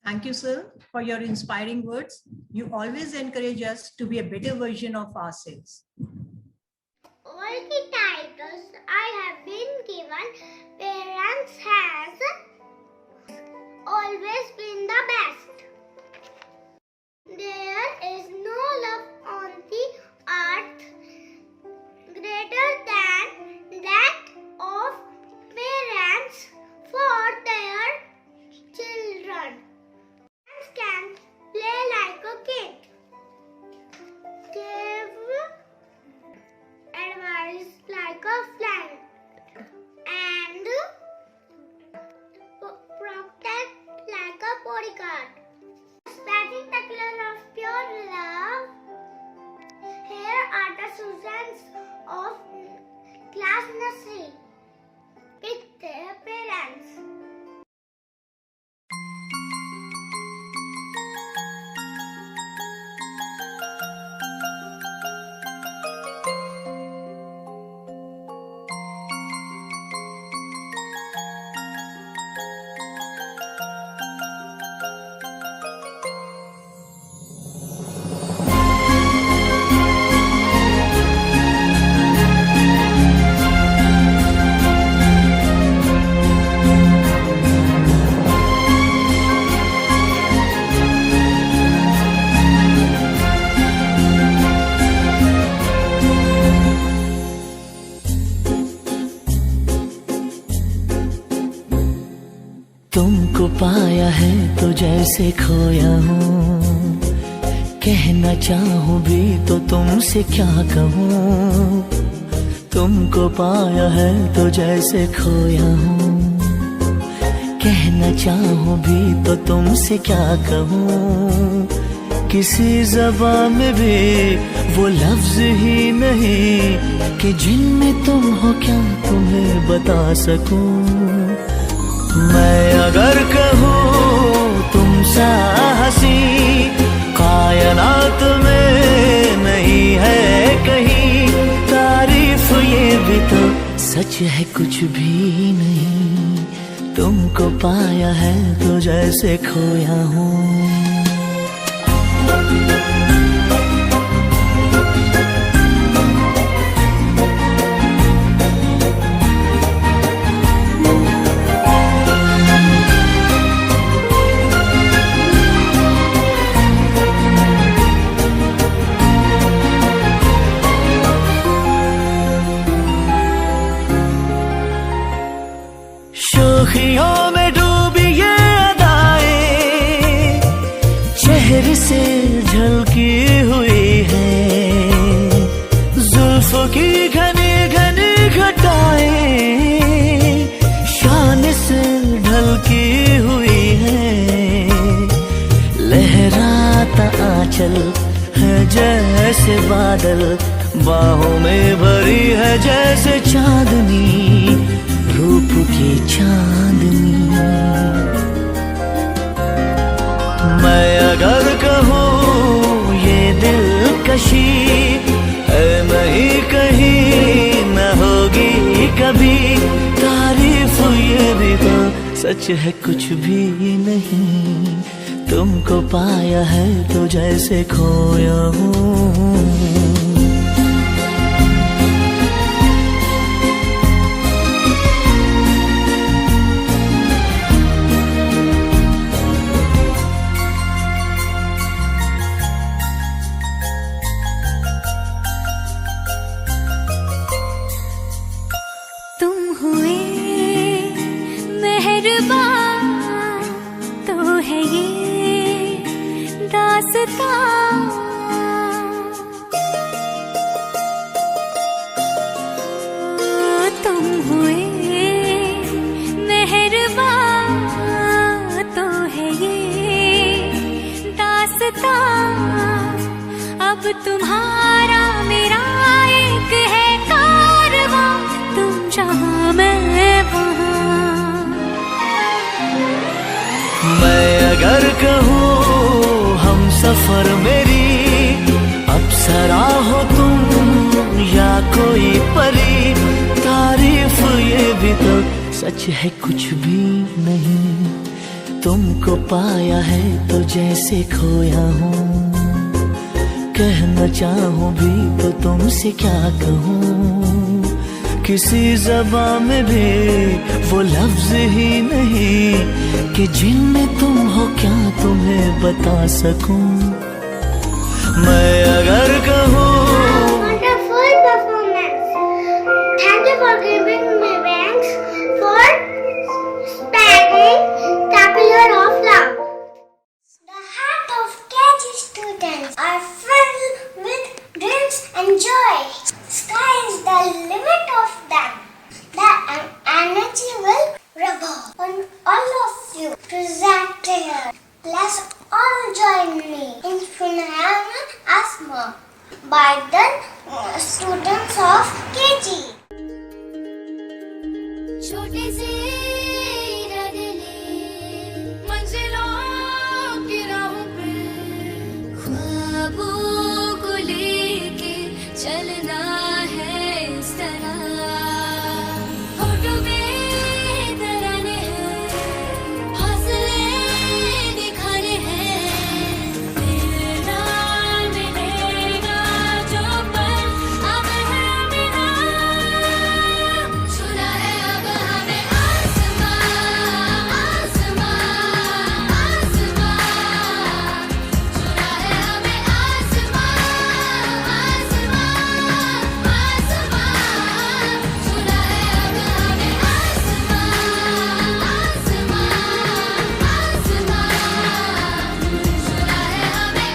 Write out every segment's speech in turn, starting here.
Thank you, sir, for your inspiring words. You always encourage us to be a better version of ourselves. All the titles I have been given, parents has always been the best. There is no love on the earth greater than that of parents for their children. Parents can play like a kid, give advice like a friend, and protect like a bodyguard. Spreading the color of pure love. Here are the students of class nursery with their parents. तुमको पाया है तो जैसे खोया हूँ, कहना चाहूँ भी तो तुमसे क्या कहूँ। तुमको पाया है तो जैसे खोया हूँ, कहना चाहूँ भी तो तुमसे क्या कहूँ। किसी ज़बान में भी वो लफ्ज़ ही नहीं कि जिनमें तुम हो क्या तुम्हें बता सकूँ। मैं अगर कहूँ तुम सा हंसी कायनात में नहीं है कहीं, तारीफ ये भी तो सच है कुछ भी नहीं। तुमको पाया है तो जैसे खोया हूँ। शोखियों में डूबी ये अदाएं चेहरे से झलकी हुई है, जुल्फों की घनी घनी घटाएं शान से ढलकी हुई है। लहराता आंचल है जैसे बादल, बाहों में भरी है जैसे चांदनी, रूप की चांदनी। मैं अगर कहूँ ये दिलकशी है नहीं कहीं न होगी कभी, तारीफ ये भी तो सच है कुछ भी नहीं। तुमको पाया है तो जैसे खोया हूँ। तो है ये दास्तां, तुम हुए मेहरबान तो है ये दास्तां। अब तुम्हारा मेरा एक है कारवां, तुम जहाँ मैं वहाँ। मैं अगर कहूँ हम सफर मेरी अप्सरा हो तुम या कोई परी, तारीफ ये भी तो सच है कुछ भी नहीं। तुमको पाया है तो जैसे खोया हूँ, कहना चाहूँ भी तो तुमसे क्या कहूँ। किसी ज़बान में भी वो लफ्ज ही नहीं कि जिनमें तुम हो क्या तुम्हें बता सकूं। मैं अगर कहूँ Wonderful performance. Thank you for giving me wings for spreading the pillar of love. The heart of KG students are filled with dreams and joy. Sky is the limit of them. The energy will revolve on all of you present here. Let's all join me in Funayana Asma by the students of KG. छोटे से रगले मंजिलों की राहों पे ख्वाबों को लेके चलना है इस तरह। होठों में तराने हैं, हौसले दिखाने हैं, मिलना मिलेगा जो पल अब है मिला। छूना है अब हमें आसमां, आसमां, आसमां। छूना है हमें आसमां, आसमां, आसमां। छूना है अब हमें आसमां, आसमां, आसमां। छूना है हमें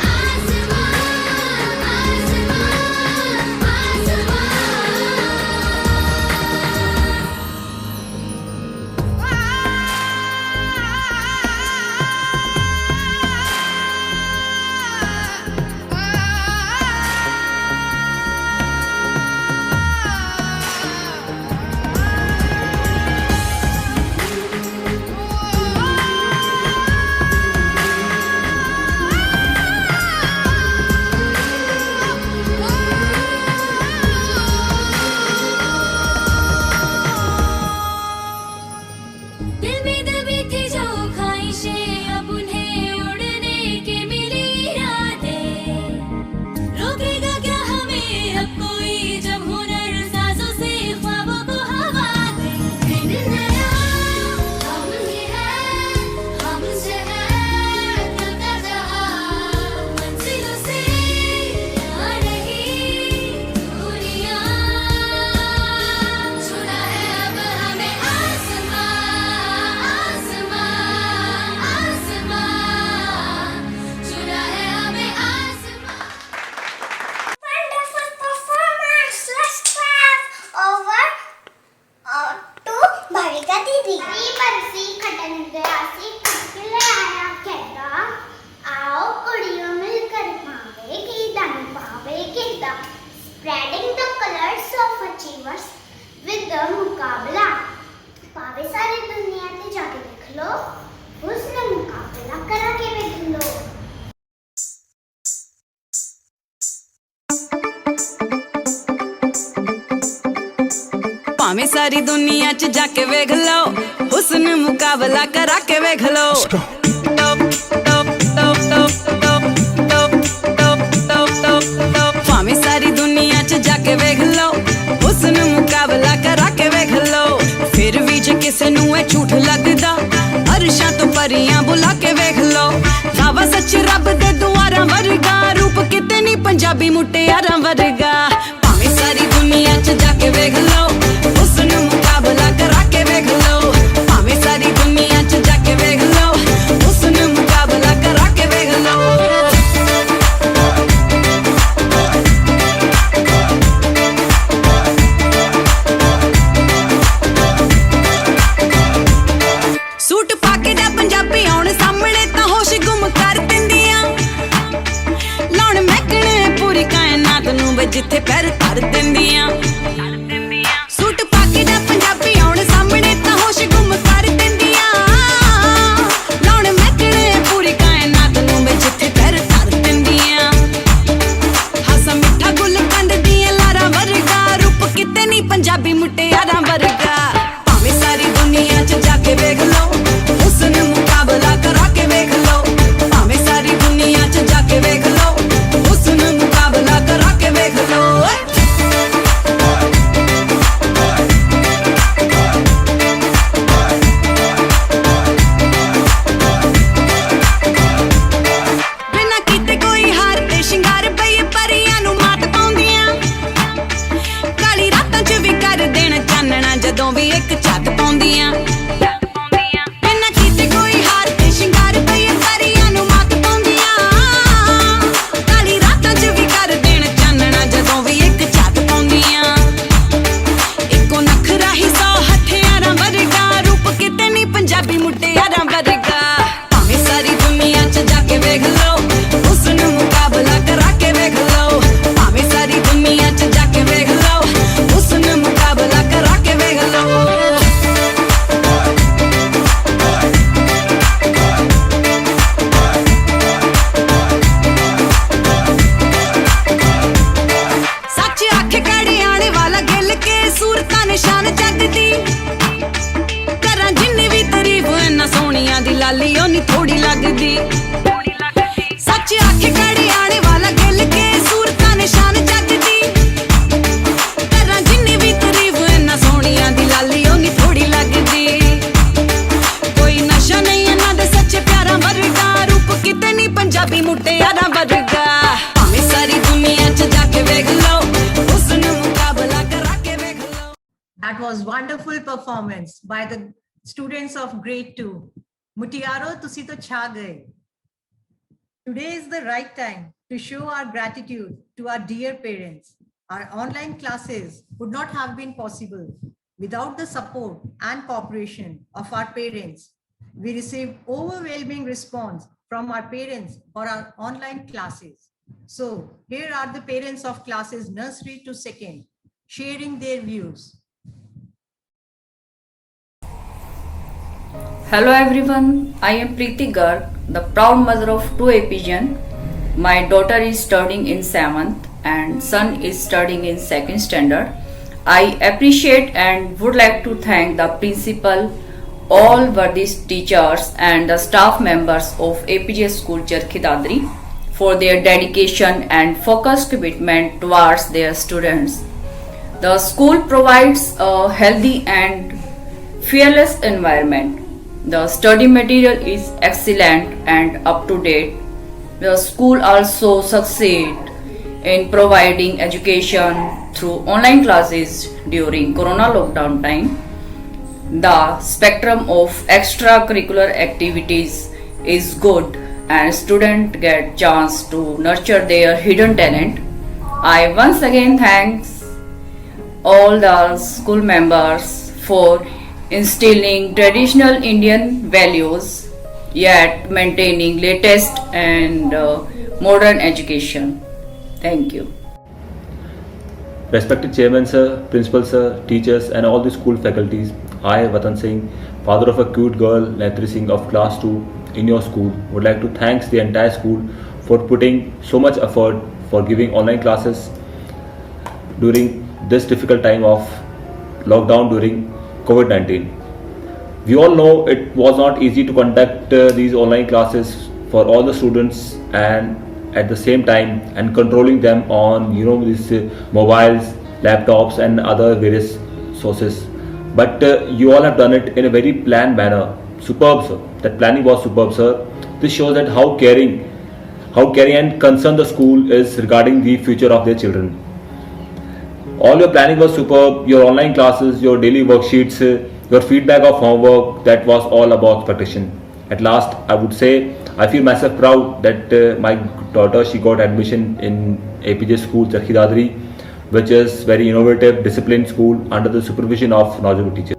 दिल में दबी थी जो ख्वाहिशें अब उन्हें उड़ने की मिली रातें। रोकेगा क्या हमें अब कोई जब हुनर साजों से ख्वाबों को हवा दे। दिन नया हम ही है, हमसे है चलता जहां। मंजिलों से आ रही दूरियां। छूना है अब हमें आसमां, आसमां, आसमां। छूना है हमें आसमां। Wonderful performance. Let's clap over to Bhavika Didi. बरसी खटन गयासी खटके आया कहता आओ कुड़ियों मिलकर पावेगी धन पावेगी the spreading the colors of achievers with the मुकाबला। पावे सारी दुनिया ते जाके देख लो, उसने मुकाबला करा के देख लो। ਭਾਵੇਂ ਸਾਰੀ ਦੁਨੀਆ 'ਚ ਜਾ ਕੇ ਵੇਖ ਲਓ, ਹੁਸਨ ਮੁਕਾਬਲਾ ਕਰਾ ਕੇ ਵੇਖ ਲਓ। ਭਾਵੇਂ ਸਾਰੀ ਦੁਨੀਆ 'ਚ ਜਾ ਕੇ ਵੇਖ ਲਓ, ਹੁਸਨ ਮੁਕਾਬਲਾ ਕਰਾ ਕੇ ਵੇਖ ਲਓ। ਫਿਰ ਵੀ ਜੇ ਕਿਸੇ ਨੂੰ ਇਹ ਝੂਠ ਲੱਗਦਾ, ਅਰਸ਼ਾਂ ਤੋਂ ਪਰੀਆਂ ਬੁਲਾ ਕੇ ਵੇਖ ਲਓ। ਦਾਵਾ ਸੱਚ ਰੱਬ ਦੇ ਦੁਆਰਾਂ ਵਰਗਾ, ਰੂਪ ਕਿਤੇ ਨਹੀਂ ਪੰਜਾਬੀ ਮੁਟਿਆਰਾਂ ਵਰਗਾ। ਭਾਵੇਂ ਸਾਰੀ ਦੁਨੀਆ 'ਚ ਜਾ ਕੇ ਵੇਖ ਲਓ, ਹੁਸਨ ਮੁਕਾਬਲਾ ਕਰਾ ਕੇ ਵੇਖ ਲਓ। ਭਾਵੇਂ ਸਾਰੀ ਦੁਨੀਆ 'ਚ ਜਾ ਕੇ ਵੇਖ ਲਓ, ਹੁਸਨ ਮੁਕਾਬਲਾ ਕਰਾ ਕੇ ਵੇਖ ਲਓ। ਸੂਟ ਪਾ ਕੇ ਦਾ ਪੰਜਾਬੀ ਆਉਣ ਸਾਹਮਣੇ ਤਾਂ ਹੋਸ਼ ਗੁੰਮ ਕਰ ਦਿੰਦੀਆਂ। ਲਾਉਣ ਮਹਿਕਣੇ ਪੂਰੀ ਕਾਇਨਾਤ ਨੂੰ ਵੇ ਜਿੱਥੇ ਪੈਰ ਧਰ ਦਿੰਦੀਆਂ। ਸੂਟ ਪਾ ਕੇ ਦਾ ਪੰਜਾਬੀ ਆਉਣ ਸਾਹਮਣੇ ਤਾਂ ਹੋਸ਼ ਗੁੰਮ ਕਰ ਦਿੰਦੀਆਂ। ਲਾਉਣ ਮਹਿਕਣੇ ਪੂਰੀ ਕਾਇਨਾਤ ਨੂੰ ਵੇ ਜਿੱਥੇ ਪੈਰ ਧਰ ਦਿੰਦੀਆਂ। ਹਾਸਾ ਮਿੱਠਾ ਗੁੱਲ ਕੰਦ ਦੀਆਂ ਲਾਰਾਂ ਵਰਗਾ, ਰੂਪ ਕਿਤੇ ਨਹੀਂ ਪੰਜਾਬੀ ਮੁਟਿਆਰਾਂ ਵਰਗਾ। ਭਾਵੇਂ ਸਾਰੀ ਦੁਨੀਆ 'ਚ ਜਾ ਕੇ ਵੇਖ ਲਓ, ਹੁਸਨ ਮੁਕਾਬਲਾ पंजाबी मुटियारां वर्गा भावें सारी दुनिया च जाके वेख लो उसनु मुकाबला करा के वेख लो भावें सारी दुनिया च जाके वेख लो उसनु मुकाबला करा के वेख लो सच आख कड़े आने वाला गिल के सूरतां निशान जग दी करा जिन्नी भी तारीफ इन्ना सोहणियां दी लाली ओनी थोड़ी लगदी सच आख कड़े आने वाला गिल के सूरतां निशान जग दी करा जिन्नी भी तारीफ इन्ना सोहणियां दी लाली ओनी थोड़ी लगदी कोई नशा नहीं इन्हां दे सच्चे प्यारा वर्गा रूप किते नहीं पंजाबी मुटियारां वर्गा भावें सारी दुनिया च जाके वेख लो उसनु मुकाबला करा के वेख लो That was wonderful performance by the students of grade 2. Mutiaro, tusi to chha gaye. Today is the right time to show our gratitude to our dear parents. Our online classes would not have been possible without the support and cooperation of our parents. We received overwhelming response from our parents for our online classes. So here are the parents of classes nursery to second sharing their views. Hello everyone, I am Preeti Garg, the proud mother of 2 APGN. My daughter is studying in 7th and son is studying in 2nd standard. I appreciate and would like to thank the principal, all worthy teachers and the staff members of APJ School Charkhi Dadri for their dedication and focused commitment towards their students. The school provides a healthy and fearless environment. The study material is excellent and up to date. The school also succeed in providing education through online classes during Corona lockdown time. The spectrum of extracurricular activities is good and students get chance to nurture their hidden talent. I once again thanks all the school members for instilling traditional Indian values yet maintaining latest and modern education. Thank you. Respected Chairman Sir, Principal Sir, teachers and all the school faculties, I, Vatan Singh, father of a cute girl, Netri Singh of class 2 in your school, would like to thank the entire school for putting so much effort for giving online classes during this difficult time of lockdown during COVID-19. We all know it was not easy to conduct these online classes for all the students and at the same time and controlling them on these mobiles, laptops and other various sources. But you all have done it in a very planned manner. Superb, sir. That planning was superb, sir. This shows that how caring and concerned the school is regarding the future of their children. All your planning was superb. Your online classes, your daily worksheets, your feedback of homework, that was all about expectation. At last, I would say I feel myself proud that my daughter, she got admission in APJ School Charkhi Dadri, which is very innovative, disciplined school under the supervision of knowledgeable teachers.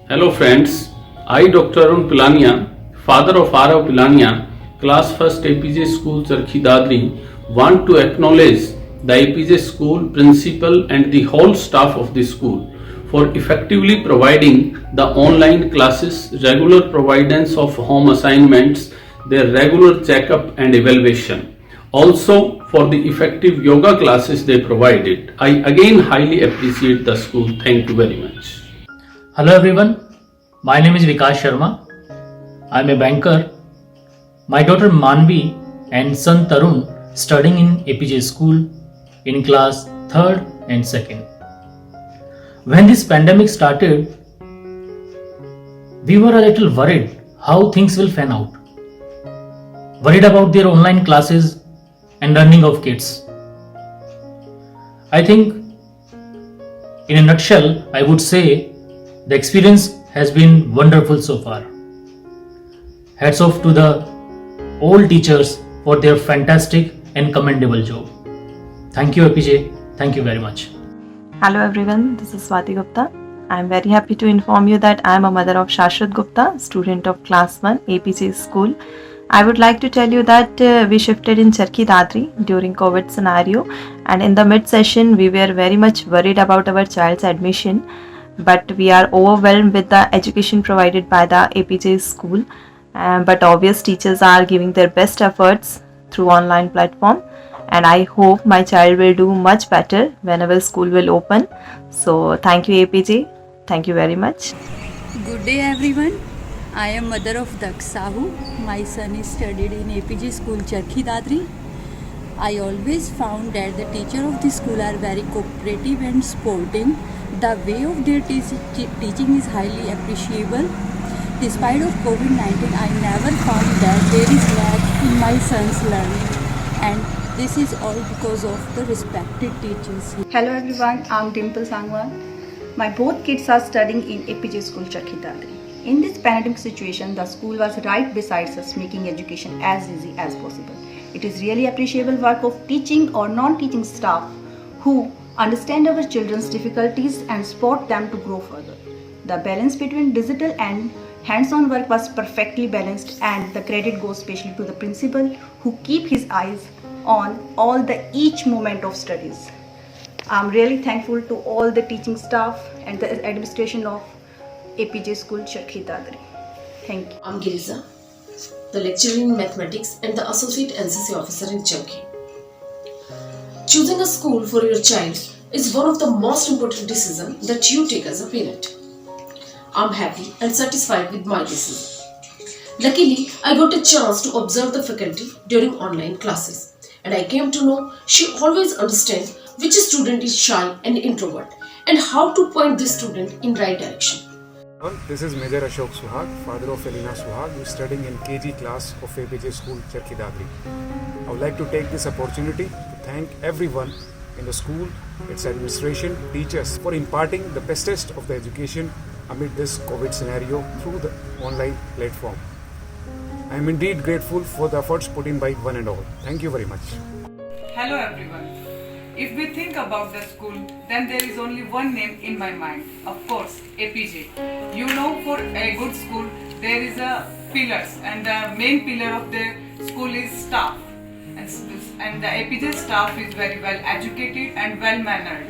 Hello friends, I Dr. Arun Pilania, father of Arav Pilania, class 1st APJ School Charkhi Dadri, want to acknowledge the APJ School principal and the whole staff of the school for effectively providing the online classes, regular providence of home assignments, their regular checkup and evaluation. Also for the effective yoga classes they provided. I again highly appreciate the school. Thank you very much. Hello everyone, my name is Vikas Sharma. I am a banker. My daughter Manvi and son Tarun studying in APJ School in class 3rd and 2nd. When this pandemic started, we were a little worried how things will pan out. Worried about their online classes and learning of kids. I think in a nutshell, I would say the experience has been wonderful so far. Hats off to the all teachers for their fantastic and commendable job. Thank you APJ, thank you very much. Hello everyone, this is Swati Gupta. I'm very happy to inform you that I'm a mother of Shashwat Gupta, student of class 1 APJ school. I would like to tell you that we shifted in Charkhi Dadri during COVID scenario, and in the mid session we were very much worried about our child's admission, but we are overwhelmed with the education provided by the APJ school. But obvious teachers are giving their best efforts through online platform, and I hope my child will do much better whenever school will open. So thank you APJ, thank you very much. Good day everyone. I am mother of Daksh Sahu. My son is studied in APJ school Charkhi Dadri. I always found that the teacher of the school are very cooperative and sporting. The way of their teaching is highly appreciable. Despite of COVID-19, I never found that there is lag in my son's learning, and this is all because of the respected teachers. Hello everyone, I'm Dimple Sangwan. My both kids are studying in APJ school Charkhi Dadri. In this pandemic situation, the school was right beside us, making education as easy as possible. It is really appreciable work of teaching or non-teaching staff who understand our children's difficulties and support them to grow further. The balance between digital and hands-on work was perfectly balanced, and the credit goes especially to the principal who keep his eyes on all the each moment of studies. I'm really thankful to all the teaching staff and the administration of APJ School Charkhi Dadri. Thank you. I'm Giriza, the lecturer in mathematics and the associate NCC officer in Charkhi. Choosing a school for your child is one of the most important decisions that you take as a parent. I'm happy and satisfied with my decision. Luckily, I got a chance to observe the faculty during online classes, and I came to know she always understands which student is shy and introvert and how to point this student in right direction. This is Major Ashok Suhag, father of Elena Suhag, who is studying in KG class of APJ School Charkhi Dadri. I would like to take this opportunity to thank everyone in the school, its administration, teachers for imparting the bestest of the education amid this COVID scenario through the online platform. I am indeed grateful for the efforts put in by one and all. Thank you very much. Hello everyone. If we think about the school, then there is only one name in my mind. Of course, APJ. You know, for a good school, there is a pillars, and the main pillar of the school is staff. And the APJ staff is very well educated and well mannered.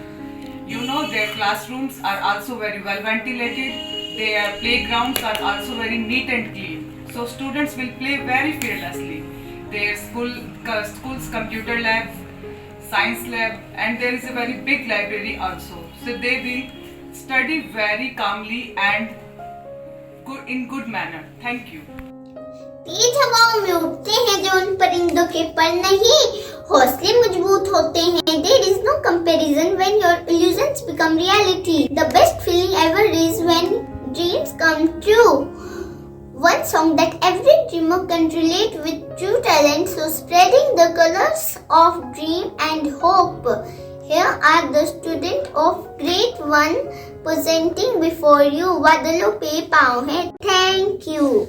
You know, their classrooms are also very well ventilated. Their playgrounds are also very neat and clean. So students will play very fearlessly. Their school's computer lab, science lab, and there is a very big library also. So they will study very calmly and in good manner. Thank you. तेज हवाओं में उड़ते हैं जो उन परिंदों के पर नहीं, हौसले मजबूत होते हैं. There is no comparison when your illusions become reality. The best feeling ever is when dreams come true. One song that every dreamer can relate with true talent, so spreading the colors of dream and hope. Here are the students of grade 1 presenting before you. बादलों पे पाँव है. Thank you.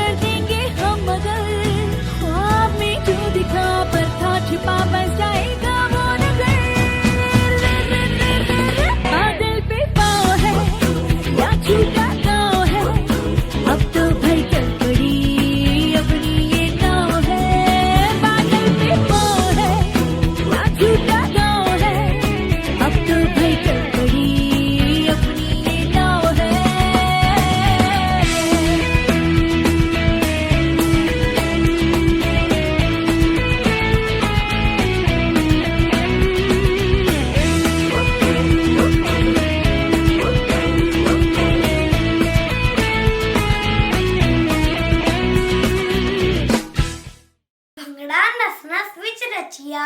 कर देंगे हम मगर ख्वाब में जो दिखा पर था छिपा बस जाएगा वो नजर बादल पे पाँव है या छूटा गाँव है अब तो भर कर पड़ी अपनी ये नाव है बादल पे पाँव है या छूटा गाँव है अब तो भर कर पड़ी अपनी ये नाव है ਭੰਗੜਾ ਨੱਚਣਾ ਵਿੱਚ ਰਚਿਆ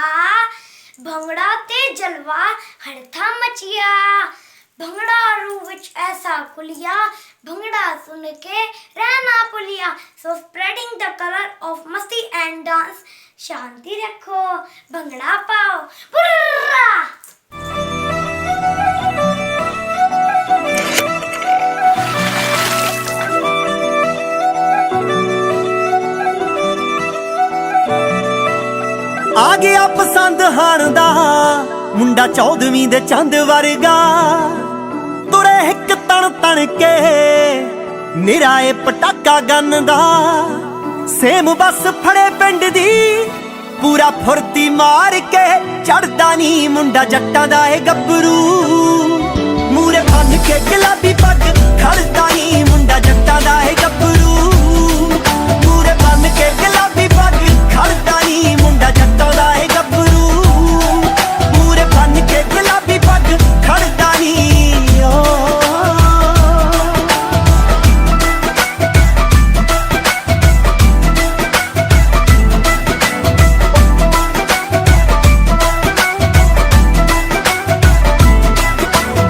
ਭੰਗੜਾ ਤੇ ਜਲਵਾ ਹੜਥਾ ਮਚਿਆ ਭੰਗੜਾ रूह ਵਿੱਚ ਐਸਾ ਕੁਲਿਆ ਭੰਗੜਾ ਸੁਣ ਕੇ ਰਹਿਣਾ ਪੁਲਿਆ ਸੋ ਸਪਰੈਡਿੰਗ ਦ ਕਲਰ ਆਫ ਮਸਤੀ ਐਂਡ ਡਾਂਸ ਸ਼ਾਂਤੀ ਰੱਖੋ ਭੰਗੜਾ ਪਾਓ ਬੁर्रा ਆ ਗਿਆ ਪਸੰਦ ਹਾਣ ਦਾ ਮੁੰਡਾ 14ਵੀਂ ਦੇ ਚੰਦ ਵਰਗਾ ਤੁਰੇ ਇੱਕ ਤਣ ਤਣ ਕੇ ਨਿਰਾਏ ਪਟਾਕਾ ਗੰਨ ਦਾ ਸੇਮ ਬੱਸ ਫੜੇ ਪਿੰਡ ਦੀ ਪੂਰਾ ਫੁਰਤੀ ਮਾਰ ਕੇ ਚੜਦਾ ਨੀ ਮੁੰਡਾ ਜੱਟਾਂ ਦਾ ਏ ਗੱਭਰੂ ਮੂਰੇ ਬੰਨ ਕੇ ਗੁਲਾਬੀ ਪੱਗ ਖੜਦਾ ਨੀ ਮੁੰਡਾ ਜੱਟਾਂ ਦਾ ਏ ਗੱਭਰੂ ਮੂਰੇ ਬੰਨ ਕੇ ਗੁਲਾਬੀ ਪੱਗ ਖੜਦਾ ਨੀ ਮੁੰਡਾ ਜੱਟਾਂ ਦਾ ਏ ਗੱਭਰੂ ਮੂਰੇ ਬੰਨ ਕੇ ਗੁਲਾਬੀ ਪੱਗ ਖੜਦਾ ਨੀ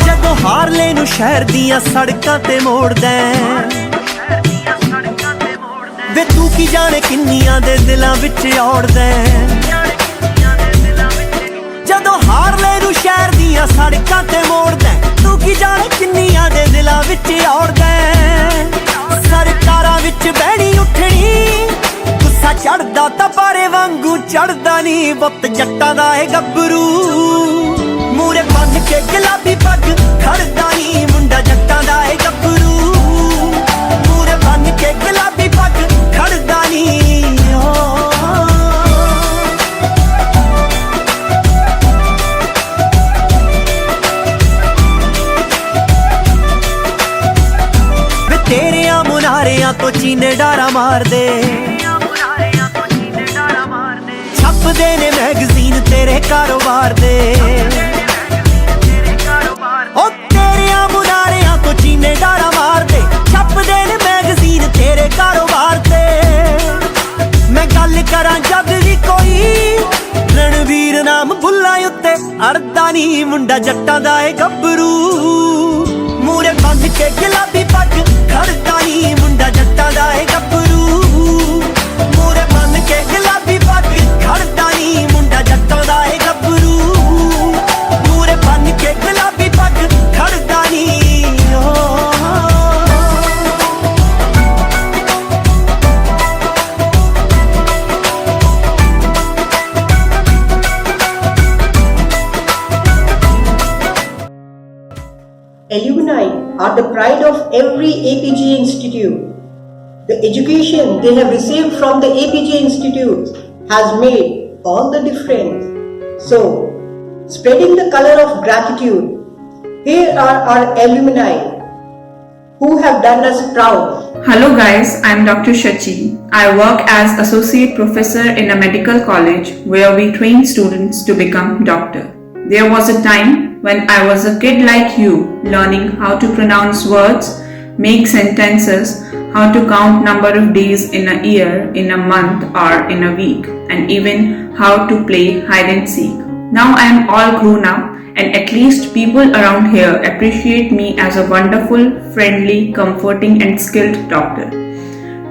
ਜਦੋਂ ਹਾਰਲੇ ਨੂੰ ਸ਼ਹਿਰ ਦੀਆਂ ਸੜਕਾਂ ਤੇ ਮੋੜਦਾ ਵੇ ਤੂੰ ਕੀ ਜਾਣੇ ਕਿੰਨੀਆਂ ਦੇ ਦਿਲਾਂ ਵਿੱਚ ਔੜਦਾ ਜਦੋਂ ਹਾਰਲੇ ਨੂੰ ਸ਼ਹਿਰ ਦੀਆਂ ਸੜਕਾਂ ਤੇ ਮੋੜਦਾ ਤੂੰ ਕੀ ਜਾਣੇ ਕਿੰਨੀਆਂ ਦੇ ਦਿਲਾਂ ਵਿੱਚ ਔੜਦਾ ਸਰਕਾਰਾਂ ਵਿੱਚ ਬਹਿਣੀ ਉੱਠਣੀ ਗੁੱਸਾ ਚੜਦਾ ਤਾਂ ਪਾਰੇ ਵਾਂਗੂ ਚੜਦਾ ਨੀ ਵਕਤ ਜੱਟਾਂ ਦਾ ਏ ਗੱਭਰੂ ਮੂਰੇ ਬੰਨ ਕੇ ਗੁਲਾਬੀ ਪੱਗ ਖੜਦਾ ਨੀ ਮੁੰਡਾ ਜੱਟਾਂ ਦਾ ਏ ਗੱਭਰੂ ਮੂਰੇ ਬੰਨ ਕੇ ਗੁਲਾਬੀ ਪੱਗ ਖੜਦਾ ਨੀ ਵੇ ਤੇਰਿਆਂ ਮੁਨਾਰਿਆਂ ਤੋਂ ਚੀਨੇ ਡਾਰਾ ਮਾਰਦੇ ਛਪਦੇ ਨੇ ਮੈਗਜ਼ੀਨ ਤੇਰੇ ਕਾਰੋਬਾਰ ਦੇ ਉਹ ਤੇਰਿਆਂ ਮੁਨਾਰਿਆਂ ਤੋਂ ਚੀਨੇ ਡਾਰਾ ਮਾਰਦੇ ਛਪਦੇ ਨੇ ਮੈਗਜ਼ੀਨ ਤੇਰੇ ਕਾਰੋਬਾਰ ਤੇ ਮੈਂ ਗੱਲ ਕਰਾਂ ਜਦ ਵੀ ਕੋਈ ਰਣਵੀਰ ਨਾਮ ਬੁੱਲਾਂ ਉੱਤੇ ਅੜਦਾ ਨੀ ਮੁੰਡਾ ਜੱਟਾਂ ਦਾ ਏ ਗੱਭਰੂ ਮੂਰੇ ਬੰਨ ਕੇ ਗੁਲਾਬੀ ਪੱਗ ਖੜਦਾ ਨੀ ਮੁੰਡਾ ਜੱਟਾਂ ਦਾ ਏ ਗੱਭਰੂ ਮੂਰੇ ਬੰਨ ਕੇ ਗੁਲਾਬੀ ਪੱਗ ਖੜਦਾ ਨੀ ਮੁੰਡਾ ਜੱਟਾਂ ਦਾ ਏ ਗੱਭਰੂ ਮੂਰੇ ਬੰਨ ਕੇ ਗੁਲਾਬੀ ਪੱਗ ਖੜਦਾ ਨੀ Alumni are the pride of every APJ institute. The education they have received from the APJ institute has made all the difference. So, spreading the color of gratitude, here are our alumni who have done us proud. Hello guys, I am Dr. Shachi. I work as Associate Professor in a medical college where we train students to become doctor. There was a time when I was a kid like you, learning how to pronounce words, make sentences, how to count number of days in a year, in a month or in a week, and even how to play hide and seek. Now I am all grown up and at least people around here appreciate me as a wonderful, friendly, comforting and skilled doctor.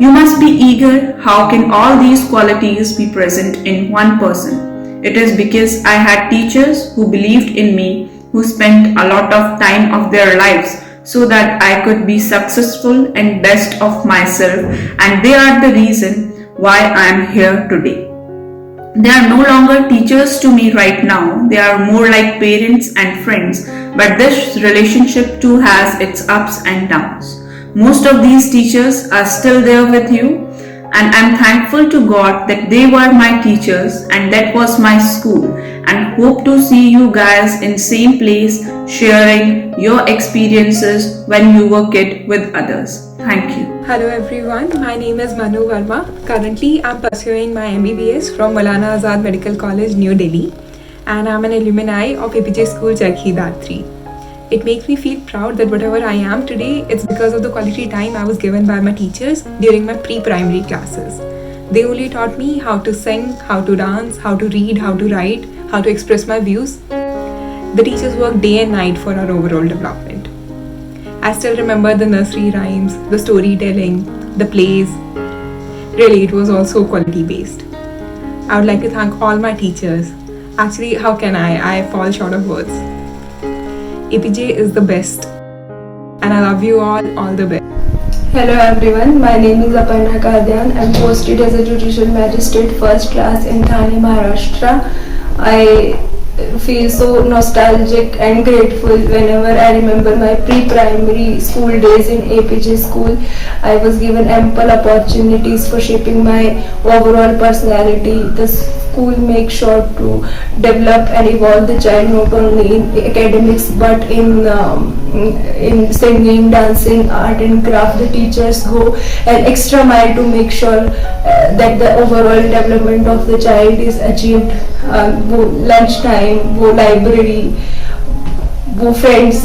You must be eager, how can all these qualities be present in one person? It is because I had teachers who believed in me, who spent a lot of time of their lives so that I could be successful and best of myself, and they are the reason why I am here today. They are no longer teachers to me right now, they are more like parents and friends, but this relationship too has its ups and downs. Most of these teachers are still there with you, and I'm thankful to God that they were my teachers and that was my school, and hope to see you guys in same place sharing your experiences when you were kid with others. Thank you. Hello everyone, my name is Manu Verma. Currently I'm pursuing my MBBS from Maulana Azad Medical College, New Delhi, and I'm an alumni of APJ School Charkhi Dadri. It makes me feel proud that whatever I am today, it's because of the quality time I was given by my teachers during my pre-primary classes. They only taught me how to sing, how to dance, how to read, how to write, how to express my views. The teachers worked day and night for our overall development. I still remember the nursery rhymes, the storytelling, the plays. Really, it was all so quality based. I would like to thank all my teachers. Actually, how can I fall short of words. APJ is the best, and I love you all the best. Hello everyone, my name is Aparna Kadyan. I'm posted as a Judicial Magistrate First Class in Thane, Maharashtra. I feel so nostalgic and grateful whenever I remember my pre-primary school days in APJ school. I was given ample opportunities for shaping my overall personality. The school makes sure to develop and evolve the child not only in academics but in singing, dancing, art and craft. The teachers go an extra mile to make sure that the overall development of the child is achieved. Lunchtime, library, friends.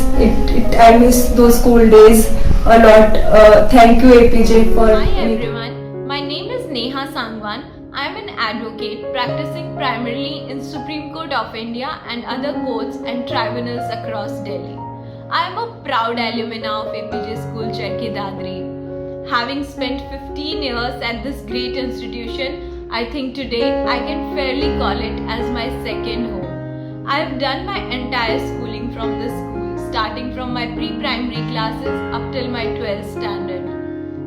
I miss those school days a lot. Thank you APJ for. Hi everyone, my name is Neha Sangwan. I am an advocate practicing primarily in Supreme Court of India and other courts and tribunals across Delhi. I am a proud alumna of APJ School Charkhi Dadri. Having spent 15 years at this great institution, I think today I can fairly call it as my second home. I have done my entire schooling from this school, starting from my pre-primary classes up till my 12th standard.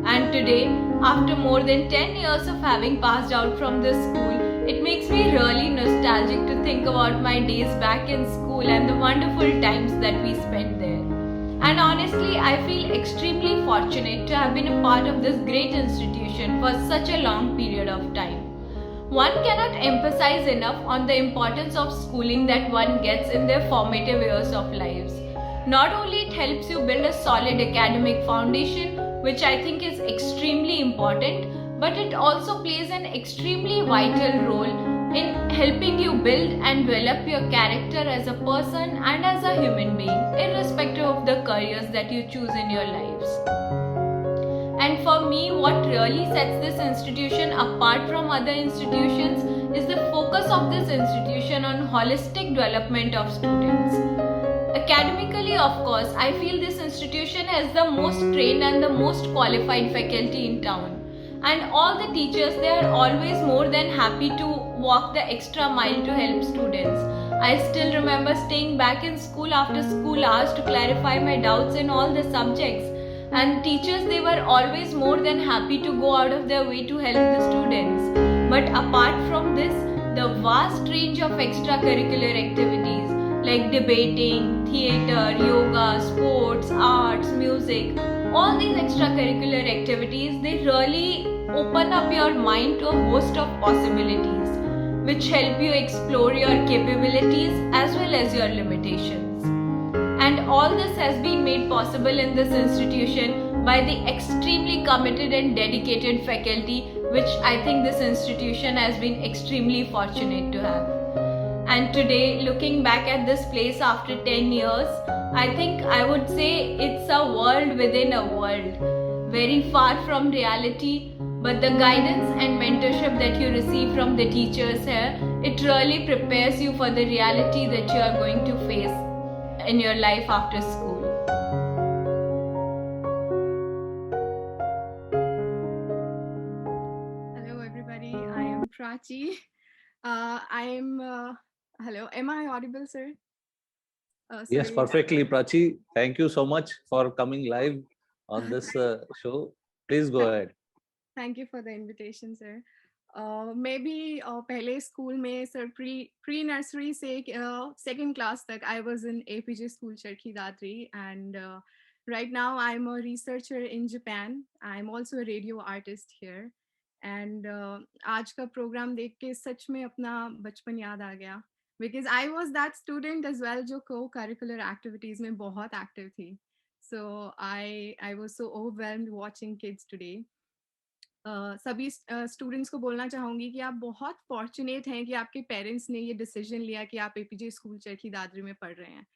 And today, after more than 10 years of having passed out from this school, it makes me really nostalgic to think about my days back in school and the wonderful times that we spent there. And honestly, I feel extremely fortunate to have been a part of this great institution for such a long period of time. One cannot emphasize enough on the importance of schooling that one gets in their formative years of lives. Not only it helps you build a solid academic foundation, which I think is extremely important, but it also plays an extremely vital role in helping you build and develop your character as a person and as a human being, irrespective of the careers that you choose in your lives. And for me, what really sets this institution apart from other institutions is the focus of this institution on holistic development of students. Academically, of course, I feel this institution has the most trained and the most qualified faculty in town. And all the teachers, they are always more than happy to walk the extra mile to help students. I still remember staying back in school after school hours to clarify my doubts in all the subjects. And teachers, they were always more than happy to go out of their way to help the students. But apart from this, the vast range of extracurricular activities like debating, theatre, yoga, sports, arts, music, all these extracurricular activities, they really open up your mind to a host of possibilities, which help you explore your capabilities as well as your limitations. And all this has been made possible in this institution by the extremely committed and dedicated faculty, which I think this institution has been extremely fortunate to have. And today, looking back at this place after 10 years, I think I would say it's a world within a world, very far from reality, but the guidance and mentorship that you receive from the teachers here, it really prepares you for the reality that you are going to face in your life after school. Hello everybody, I am Prachi. Hello, am I audible, sir? Yes, Sorry. perfectly, Prachi. Thank you so much for coming live on this show. Please go ahead. Thank you for the invitation, sir. Maybe पहले school में sir pre nursery से second class तक I was in APJ school Charkhi Dadri, and right now I'm a researcher in Japan. I'm also a radio artist here, and आज का programme देख के सच में अपना बचपन याद आ गया, because I was that student as well जो co-curricular activities में बहुत active थी. So I was so overwhelmed watching kids today. सभी स्टूडेंट्स को बोलना चाहूंगी कि आप बहुत फॉर्चुनेट हैं कि आपके पेरेंट्स ने ये डिसीजन लिया कि आप एपीजे स्कूल चरखी दादरी में पढ़ रहे हैं,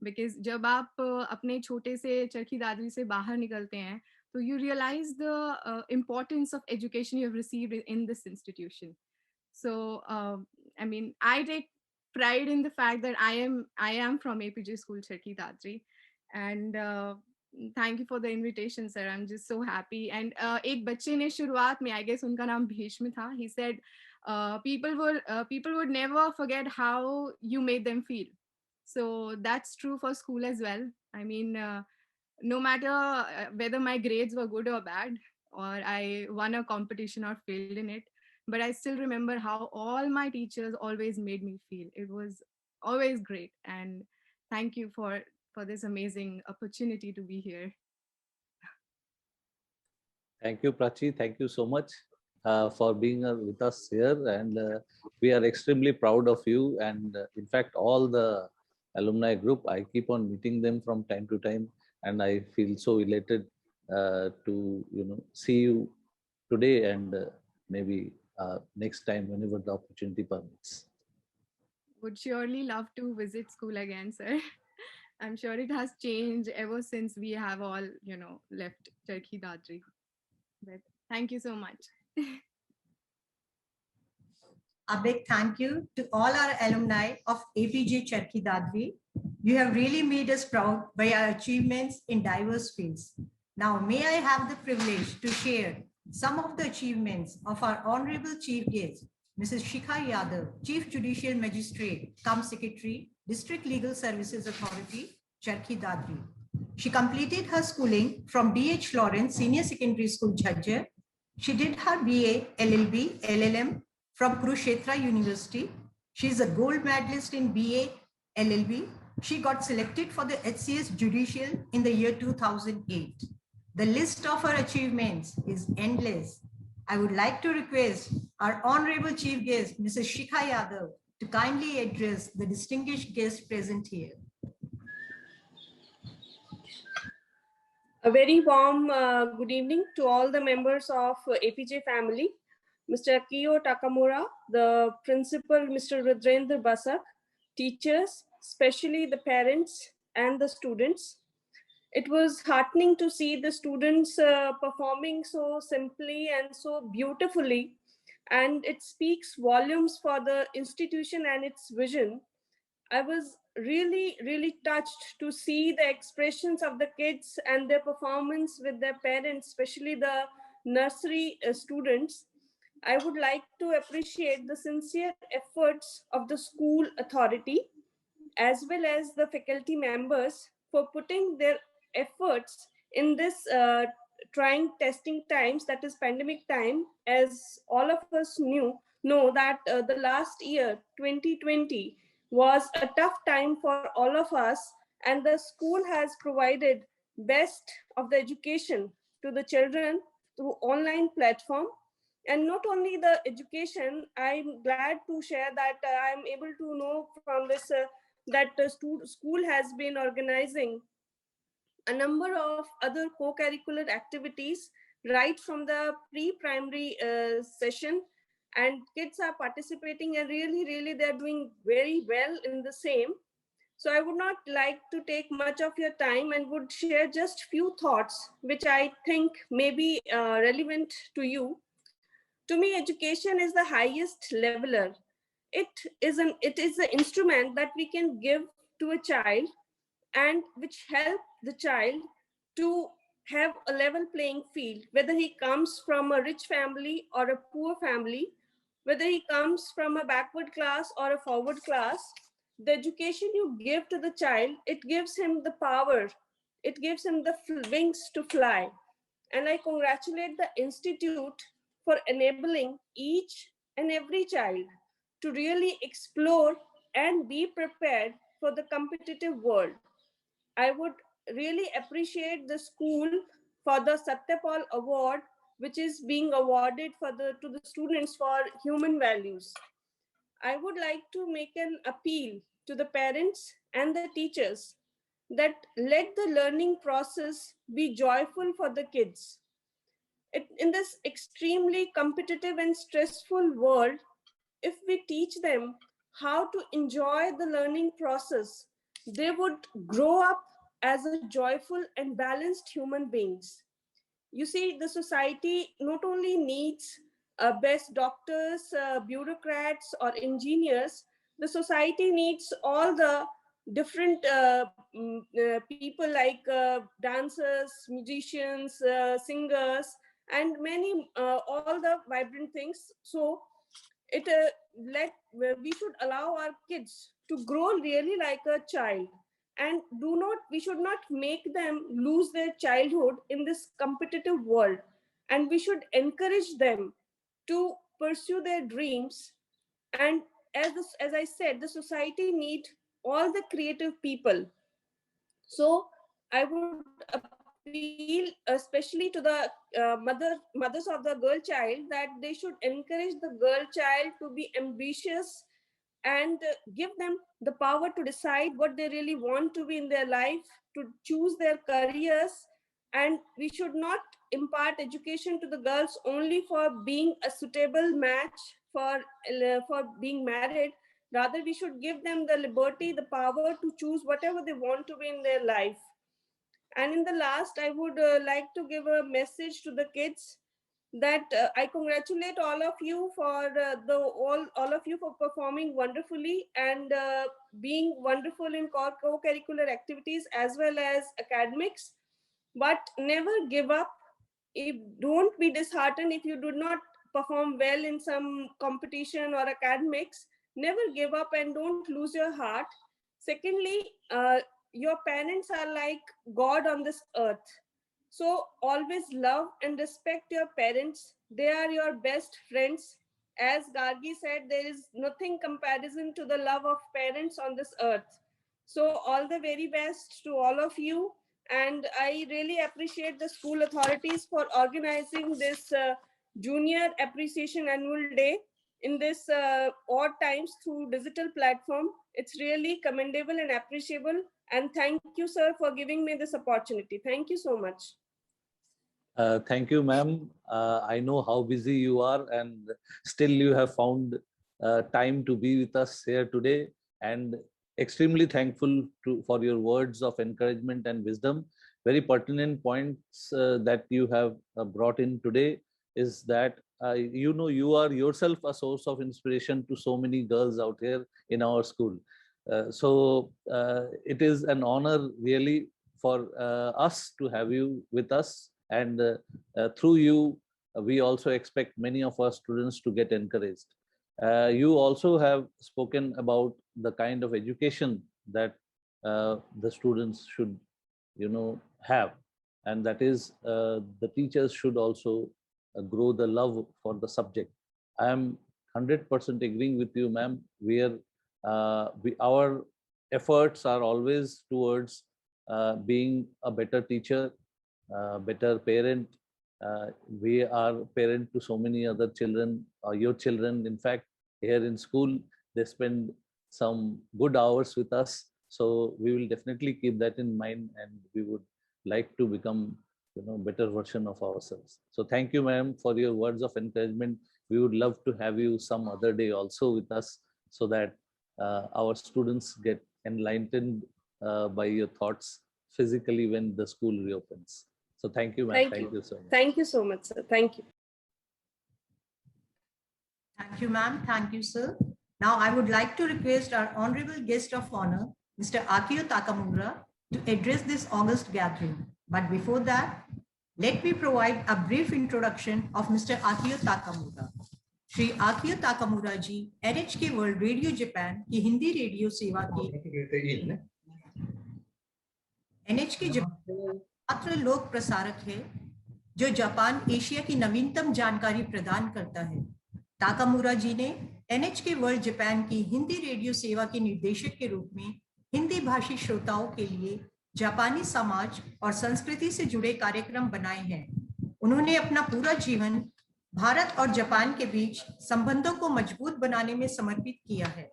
बिकॉज जब आप अपने छोटे से चरखी दादरी से बाहर निकलते हैं तो you realise the importance of education you have received in this institution. So I mean I take pride in the fact that I am from APJ School Charkhi Dadri, and thank you for the invitation, sir. I'm just so happy. And एक बच्चे ने शुरुआत में, I guess उनका नाम भीष्म था, he said people would never forget how you made them feel. So that's true for school as well. I mean, no matter whether my grades were good or bad, or I won a competition or failed in it, but I still remember how all my teachers always made me feel. It was always great, and thank you for this amazing opportunity to be here. Thank you, Prachi. Thank you so much for being with us here, and we are extremely proud of you. And in fact, all the alumni group, I keep on meeting them from time to time, and I feel so elated to see you today, and maybe next time whenever the opportunity permits. Would surely love to visit school again, sir. I'm sure it has changed ever since we have all, left Charkhi Dadri. But thank you so much. A big thank you to all our alumni of APJ Charkhi Dadri. You have really made us proud by your achievements in diverse fields. Now, may I have the privilege to share some of the achievements of our Honorable Chief Guest, Mrs. Shikha Yadav, Chief Judicial Magistrate, cum Secretary, District Legal Services Authority, Charkhi Dadri. She completed her schooling from D.H. Lawrence Senior Secondary School, Jhajjar. She did her BA, LLB, LLM from Kurukshetra University. She is a gold medalist in BA, LLB. She got selected for the HCS Judicial in the year 2008. The list of her achievements is endless. I would like to request our Honorable Chief Guest, Mrs. Shikha Yadav, to kindly address the distinguished guests present here. A very warm good evening to all the members of APJ family, Mr. Akio Takamura, the principal, Mr. Rudrendra Basak, teachers, especially the parents and the students. It was heartening to see the students performing so simply and so beautifully, and it speaks volumes for the institution and its vision. I was really touched to see the expressions of the kids and their performance with their parents, especially the nursery students. I would like to appreciate the sincere efforts of the school authority as well as the faculty members for putting their efforts in this trying testing times, that is pandemic time. As all of us know that the last year 2020 was a tough time for all of us, and the school has provided best of the education to the children through online platform. And not only the education, I'm glad to share that I'm able to know from this that the school has been organizing a number of other co-curricular activities right from the pre-primary session, and kids are participating, and really they're doing very well in the same. So I would not like to take much of your time and would share just few thoughts which I think may be relevant to you. To me, education is the highest leveler. It is an instrument that we can give to a child, and which help the child to have a level playing field, whether he comes from a rich family or a poor family, whether he comes from a backward class or a forward class. the education you give to the child, it gives him the power, it gives him the wings to fly. And I congratulate the institute for enabling each and every child to really explore and be prepared for the competitive world. I would really appreciate the school for the Satyapal Award, which is being awarded to the students for human values. I would like to make an appeal to the parents and the teachers that let the learning process be joyful for the kids. In this extremely competitive and stressful world, if we teach them how to enjoy the learning process, they would grow up as a joyful and balanced human beings. You see, the society not only needs best doctors, bureaucrats, or engineers, the society needs all the different people like dancers, musicians, singers, and many all the vibrant things. So we should allow our kids to grow really like a child, and we should not make them lose their childhood in this competitive world, and we should encourage them to pursue their dreams. And as I said, the society needs all the creative people. So I would appeal especially to the mothers of the girl child, that they should encourage the girl child to be ambitious and give them the power to decide what they really want to be in their life, to choose their careers. And we should not impart education to the girls only for being a suitable match for being married. Rather, we should give them the liberty, the power to choose whatever they want to be in their life. And in the last, I would like to give a message to the kids that I congratulate all of you for all of you for performing wonderfully and being wonderful in co-curricular activities as well as academics. But never give up. Don't be disheartened if you do not perform well in some competition or academics. Never give up and don't lose your heart. Secondly, your parents are like God on this earth. So always love and respect your parents. They are your best friends. As Gargi said, there is nothing comparison to the love of parents on this earth. So all the very best to all of you. And I really appreciate the school authorities for organizing this Junior Appreciation Annual Day in this odd times through digital platform. It's really commendable and appreciable. And thank you, sir, for giving me this opportunity. Thank you so much. Thank you, ma'am. I know how busy you are, and still you have found time to be with us here today. And extremely thankful for your words of encouragement and wisdom. Very pertinent points that you have brought in today is that you are yourself a source of inspiration to so many girls out here in our school. So it is an honor really for us to have you with us, and through you we also expect many of our students to get encouraged. You also have spoken about the kind of education that the students should have, and that is the teachers should also grow the love for the subject. I am 100% agreeing with you, ma'am. Our efforts are always towards being a better teacher, better parent. We are parent to so many other children, your children. In fact, here in school, they spend some good hours with us. So we will definitely keep that in mind, and we would like to become better version of ourselves. So thank you, ma'am, for your words of encouragement. We would love to have you some other day also with us, so that our students get enlightened by your thoughts physically when the school reopens. So thank you, ma'am. Thank you so much. Thank you so much, sir. Thank you. Thank you, ma'am. Thank you, sir. Now I would like to request our honorable guest of honor, Mr. Akio Takamura, to address this August gathering. But before that, let me provide a brief introduction of Mr. Akio Takamura. Shri Akio Takamura ji NHK world radio Japan की Hindi radio सेवा की NHK Japan मात्र लोक प्रसारक है जो Japan Asia की नवीनतम जानकारी प्रदान करता है। ताकामुरा जी ने NHK वर्ल्ड जापान की हिंदी रेडियो सेवा के निर्देशक के रूप में हिंदी भाषी श्रोताओं के लिए जापानी समाज और संस्कृति से जुड़े कार्यक्रम बनाए हैं। उन्होंने अपना पूरा जीवन भारत और जापान के बीच संबंधों को मजबूत बनाने में समर्पित किया है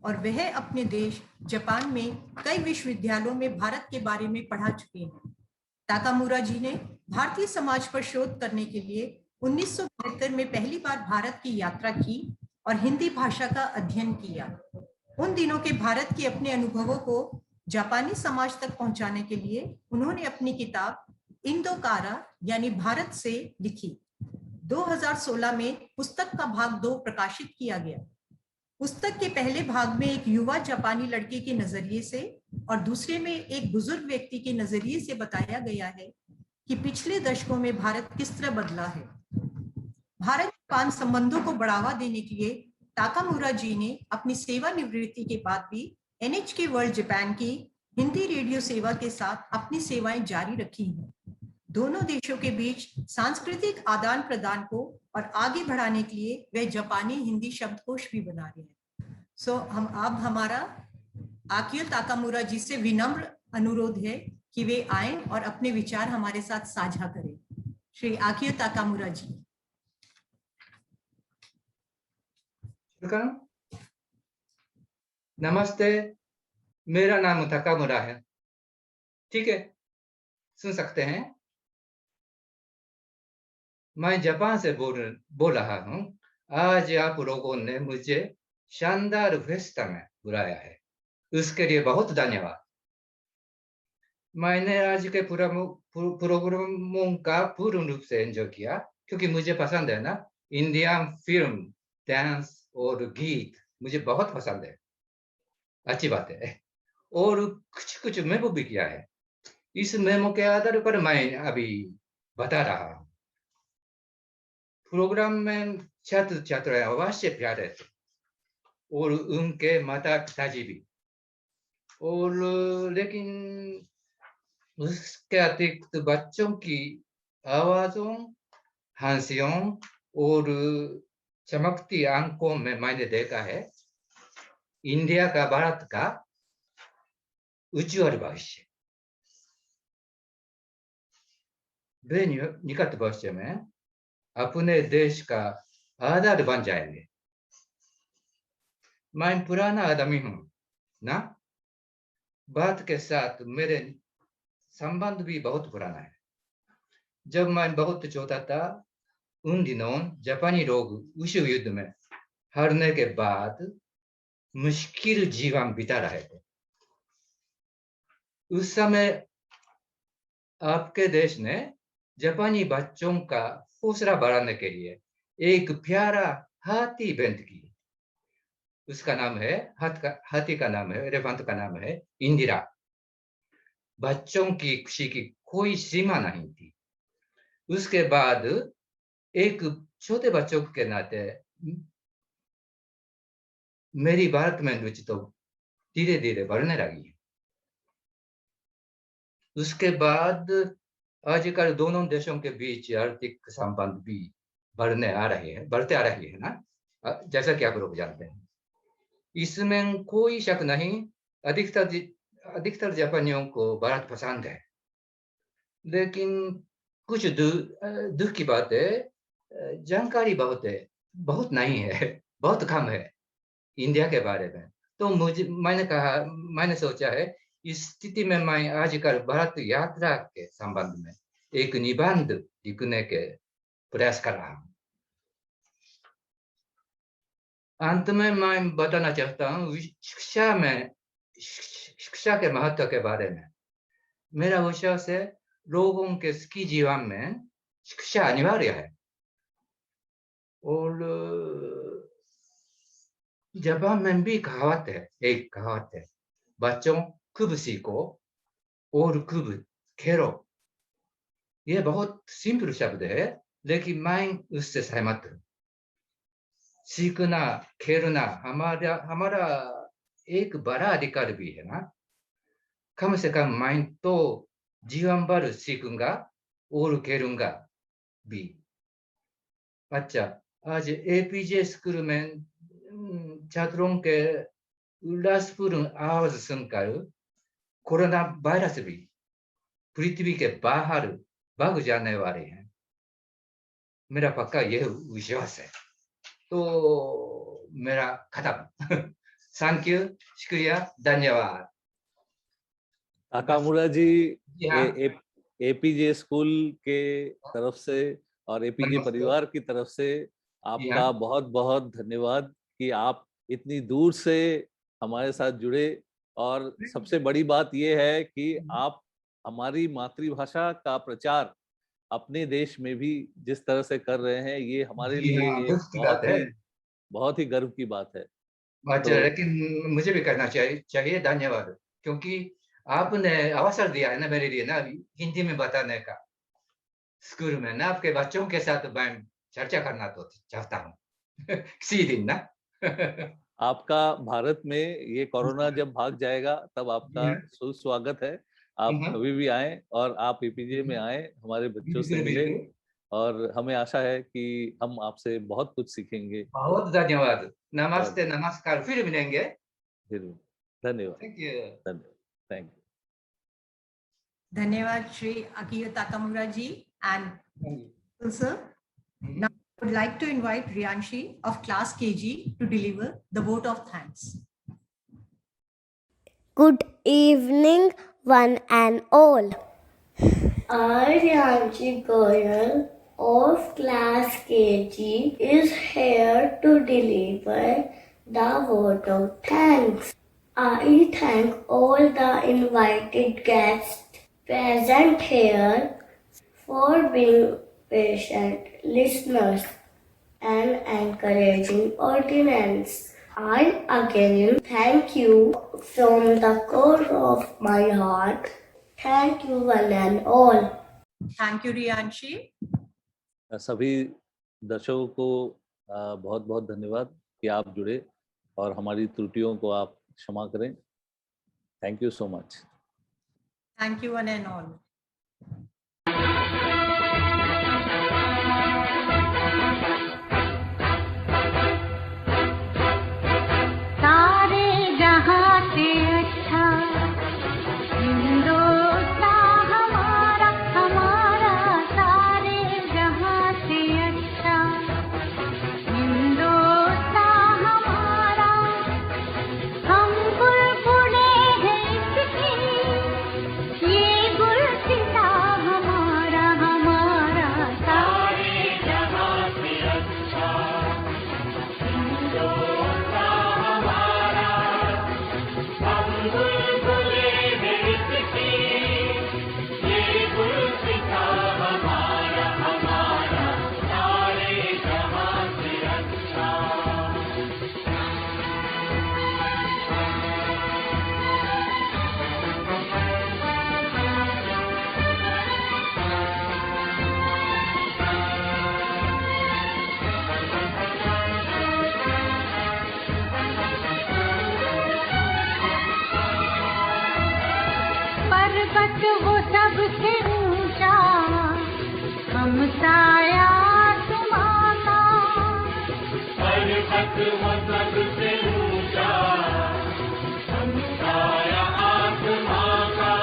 और वह अपने देश जापान में कई विश्वविद्यालयों में भारत के बारे में पढ़ा चुके हैं। ताकामुरा जी ने भारतीय समाज पर शोध करने के लिए 1972 में पहली बार भारत की यात्रा की और हिंदी भाषा का अध्ययन किया। उन दिनों के भारत के अपने अनुभवों को जापानी समाज तक पहुंचाने के लिए उन्होंने अपनी किताब इंदोकारा यानी भारत से लिखी। 2016 में पुस्तक का भाग 2 प्रकाशित किया गया। पुस्तक के पहले भाग में एक युवा जापानी लड़के के नजरिए से और दूसरे में एक बुजुर्ग व्यक्ति के नजरिए से बताया गया है कि पिछले दशकों में भारत किस तरह बदला है। भारत जापान संबंधों को बढ़ावा देने के लिए ताकामुरा जी ने अपनी सेवानिवृत्ति के बाद भी NHK वर्ल्ड जापान की हिंदी रेडियो सेवा के साथ अपनी सेवाएं जारी रखी हैं। दोनों देशों के बीच सांस्कृतिक आदान प्रदान को और आगे बढ़ाने के लिए वे जापानी हिंदी शब्दकोश भी बना रहे हैं। हम अब हमारा आकियो ताकामुरा जी से विनम्र अनुरोध है कि वे आएं और अपने विचार हमारे साथ साझा करें। श्री आकियो ताकामुरा जी। नमस्ते, मेरा नाम ताकामुरा है। ठीक है, सुन सकते हैं? मैं जापान से बोल रहा हूँ। आज आप लोगों ने मुझे शानदार फेस्टा में बुलाया है, उसके लिए बहुत धन्यवाद। मैंने आज के प्रोग्रामों का पूर्ण रूप से एंजॉय किया क्योंकि मुझे पसंद है ना, इंडियन फिल्म, डांस और गीत मुझे बहुत पसंद है। अच्छी बात है। और कुछ मेमो भी किया है। इस मेमो के आधार पर मैं अभी बता रहा हूँ। प्रोग्राम में छात्र छात्राएं अवश्य प्यारे थे और उनके माता पिताजी भी, और लेकिन उसके अतिरिक्त बच्चों की आवाजों, हंसियों और चमकती आंखों में मैंने देखा है इंडिया का, भारत का उज्ज्वल भविष्य। वे निकट भविष्य में अपने देश का आधार बन जाएंगे। मैं पुराना आदमी हूं ना, भारत के साथ मेरे संबंध भी बहुत पुराना है। जब मैं बहुत छोटा था, उन दिनों जापानी लोग विश्व युद्ध में हारने के बाद मुश्किल जीवन बिता रहे थे। उस समय आपके देश ने जापानी बच्चों का हौसला बढ़ाने के लिए एक प्यारा हाथी भेंट की। उसका नाम है, हाथी का नाम है, एलिफेंट का नाम है इंदिरा। बच्चों की खुशी की कोई सीमा नहीं थी। उसके बाद एक छोटे बच्चों के नाते मेरी भारत में रुचि तो धीरे धीरे बढ़ने लगी। उसके बाद आजकल दोनों देशों के बीच आर्थिक संबंध भी बढ़ते आ रहे हैं ना, जैसा कि आप लोग जानते हैं। इसमें कोई शक नहीं, अधिकतर जापानियों को भारत पसंद है। लेकिन कुछ दुख की बात है, जानकारी बहुत नहीं है, बहुत कम है इंडिया के बारे में। तो मैंने सोचा है इस स्थिति में मैं आजकल भारत यात्रा के संबंध में एक निबंध लिखने के प्रयास कर रहा हूँ। अंत में मैं बताना चाहता हूँ शिक्षा के महत्व के बारे में। मेरा विश्वास है लोगों के स्की जीवन में शिक्षा अनिवार्य है। और जापान में भी एक कहावत है, बच्चों खूब सीखो और खूब खेलो। यह बहुत सिंपल शब्द है, लेकिन मैं उससे सहमत हूँ। सीखना खेलना हमारा एक बड़ा अधिकार भी है ना। कम से कम माइंड तो जीवन भर सीखूंगा और खेलूंगा भी। अच्छा, आज एपीजे स्कूल में छात्रों के उल्लासपूर्ण आवाज सुनकर कोरोना वायरस भी पृथ्वी के बाहर भाग जाने वाले हैं, मेरा पक्का यह विश्वास है। तो मेरा खत्म। थैंक यू, शुक्रिया, धन्यवाद। ताकामुरा जी, हाँ। एपीजे स्कूल के तरफ से और एपीजे परिवार की तरफ से आपका बहुत बहुत धन्यवाद कि आप इतनी दूर से हमारे साथ जुड़े। और सबसे बड़ी बात यह है कि आप हमारी मातृभाषा का प्रचार अपने देश में भी जिस तरह से कर रहे हैं, ये हमारे लिए एक बहुत ही गर्व की बात है। अच्छा, लेकिन मुझे भी करना चाहिए धन्यवाद, क्योंकि आपने अवसर दिया है ना मेरे लिए ना हिंदी में बताने का। स्कूल में ना आपके बच्चों के साथ मैं चर्चा करना तो चाहता हूँ किसी दिन ना। आपका भारत में ये कोरोना जब भाग जाएगा तब आपका सुस्वागत है। आप कभी भी आए और आप एपीजे में आए, हमारे बच्चों से मिले, और हमें आशा है कि हम आपसे बहुत कुछ सीखेंगे। बहुत धन्यवाद, नमस्ते, नमस्कार, फिर मिलेंगे। धन्यवाद, थैंक यू, थैंक यू। धन्यवाद Shri Akio Takamura ji and sir. Now I would like to invite Riyanshi of class KG to deliver the vote of thanks. Good evening, one and all. I, Riyanshi Goyal of class KG, is here to deliver the vote of thanks. I thank all the invited guests present here for being patient listeners and encouraging audience. I again thank you from the core of my heart. Thank you one and all. Thank you, Riyanshi. सभी दर्शकों को बहुत बहुत धन्यवाद कि आप जुड़े और हमारी त्रुटियों को आप क्षमा करें। Thank you so much. Thank you one and all. सारे जहां से अच्छा हिंदुस्तान हमारा, हमारा सारे जहां से अच्छा हिंदुस्तान हमारा। हम बुलबुले हैं इसकी, ये गुलसिता हमारा, हमारा सारे जहां से अच्छा हिंदुस्तान हमारा। हम बुलबुले हैं इसकी, ये गुलसिता हमारा, हमारा सारे जहां से अच्छा। पर्वत वो सबसे ऊंचा, हम साया तुम्हारा। पर्वत वो सबसे ऊंचा, हम साया आसमां का।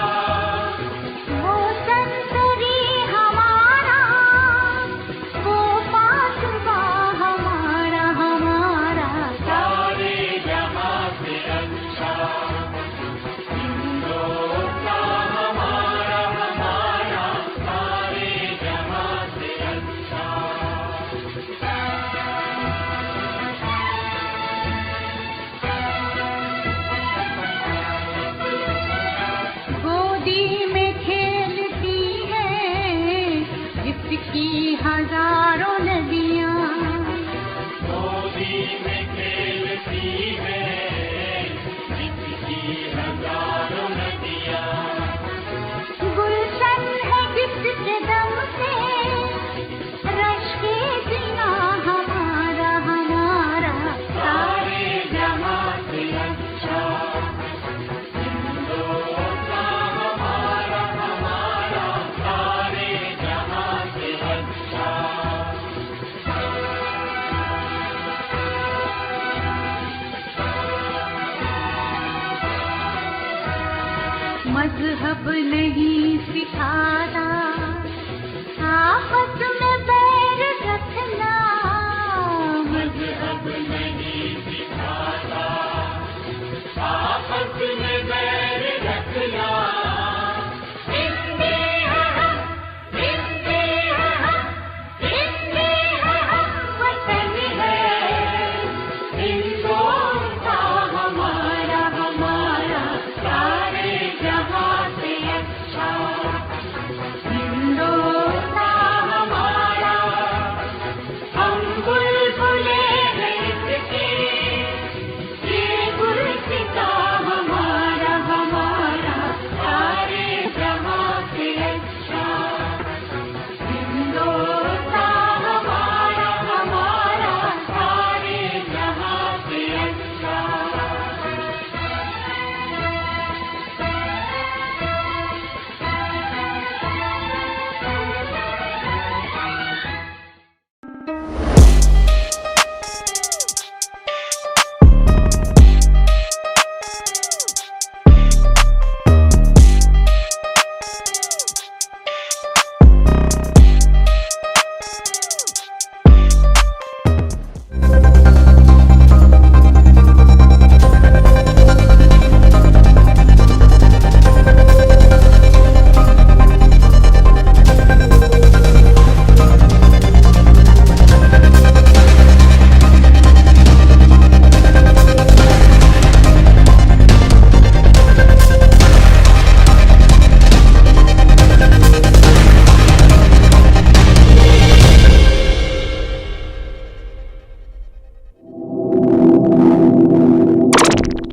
वो संतरी हमारा, वो पासवा हमारा, हमारा सारे जहां से अच्छा हिंदुस्तान हमारा, हमारा सारे जहां से अच्छा। मजहब नहीं सिखाता, आपस